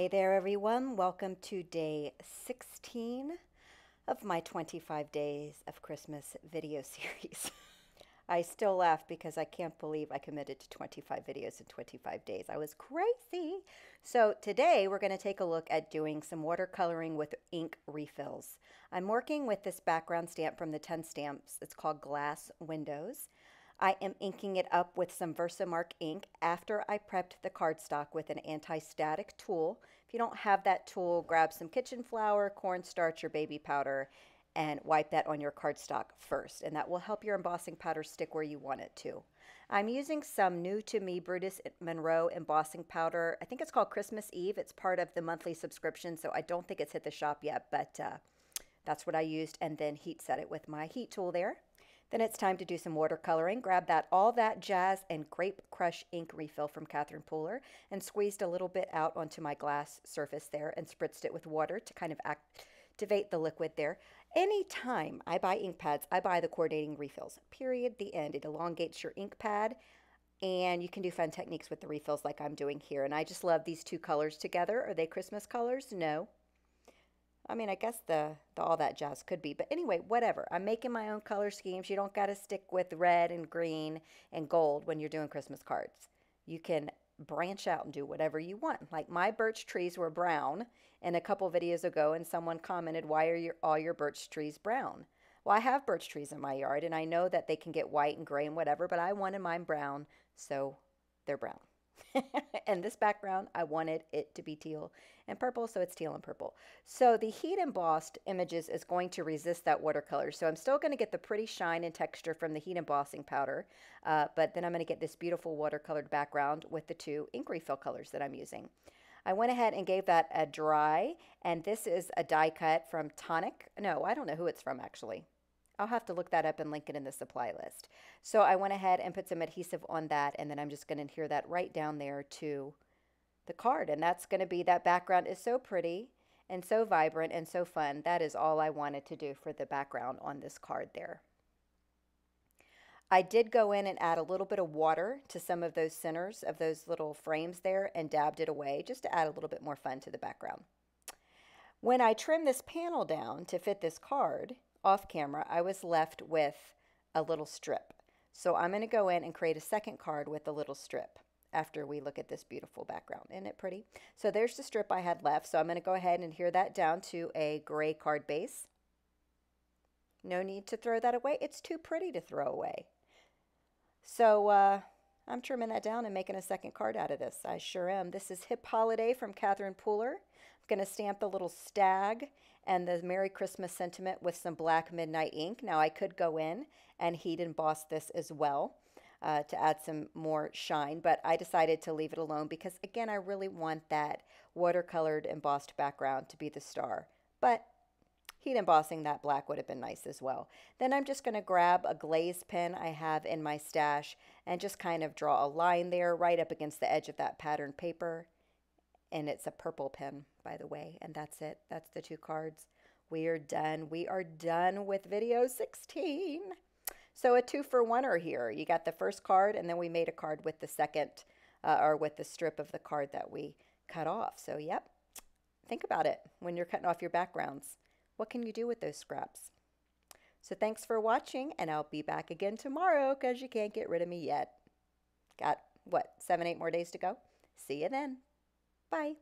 Hey there, everyone. Welcome to day 16 of my 25 days of Christmas video series. I still laugh because I can't believe I committed to 25 videos in 25 days. I was crazy. So today we're going to take a look at doing some watercoloring with ink refills. I'm working with this background stamp from the 10 Stamps. It's called Glass Windows. I am inking it up with some VersaMark ink after I prepped the cardstock with an anti-static tool. If you don't have that tool, grab some kitchen flour, cornstarch, or baby powder and wipe that on your cardstock first, and that will help your embossing powder stick where you want it to. I'm using some new to me Brutus Monroe embossing powder. I think it's called Christmas Eve. It's part of the monthly subscription, so I don't think it's hit the shop yet, but that's what I used, and then heat set it with my heat tool there. Then it's time to do some watercoloring. Grab that All That Jazz and Grape Crush ink refill from Catherine Pooler and squeezed a little bit out onto my glass surface there and spritzed it with water to kind of activate the liquid there. Anytime I buy ink pads, I buy the coordinating refills. Period. The end. It elongates your ink pad, and you can do fun techniques with the refills like I'm doing here. And I just love these two colors together. Are they Christmas colors? No. I mean, I guess the All That Jazz could be. But anyway, whatever. I'm making my own color schemes. You don't got to stick with red and green and gold when you're doing Christmas cards. You can branch out and do whatever you want. Like my birch trees were brown in a couple videos ago, and someone commented, why are all your birch trees brown? Well, I have birch trees in my yard, and I know that they can get white and gray and whatever, but I wanted mine brown, so they're brown. And this background, I wanted it to be teal and purple, so it's teal and purple. So the heat embossed images is going to resist that watercolor. So I'm still going to get the pretty shine and texture from the heat embossing powder, but then I'm going to get this beautiful watercolored background with the two ink refill colors that I'm using. I went ahead and gave that a dry, and this is a die cut from Tonic. No, I don't know who it's from actually. I'll have to look that up and link it in the supply list. So I went ahead and put some adhesive on that, and then I'm just going to adhere that right down there to the card. And that's going to be, that background is so pretty and so vibrant and so fun. That is all I wanted to do for the background on this card there. I did go in and add a little bit of water to some of those centers of those little frames there and dabbed it away just to add a little bit more fun to the background. When I trimmed this panel down to fit this card, off camera, I was left with a little strip. So I'm going to go in and create a second card with a little strip after we look at this beautiful background. Isn't it pretty? So there's the strip I had left. So I'm going to go ahead and adhere that down to a gray card base. No need to throw that away. It's too pretty to throw away. So I'm trimming that down and making a second card out of this. I sure am. This is Hip Holiday from Catherine Pooler. I'm going to stamp the little stag and the Merry Christmas sentiment with some black midnight ink. Now I could go in and heat emboss this as well to add some more shine, but I decided to leave it alone because again, I really want that watercolored embossed background to be the star. But heat embossing that black would have been nice as well. Then I'm just going to grab a glaze pen I have in my stash and just kind of draw a line there right up against the edge of that patterned paper. And it's a purple pen, by the way, and that's it. That's the two cards. We are done. We are done with video 16. So a 2-for-1er here. You got the first card, and then we made a card with the second, or with the strip of the card that we cut off. So, yep, think about it when you're cutting off your backgrounds. What can you do with those scraps? So thanks for watching, and I'll be back again tomorrow because you can't get rid of me yet. Got, what, 7, 8 more days to go? See you then. Bye.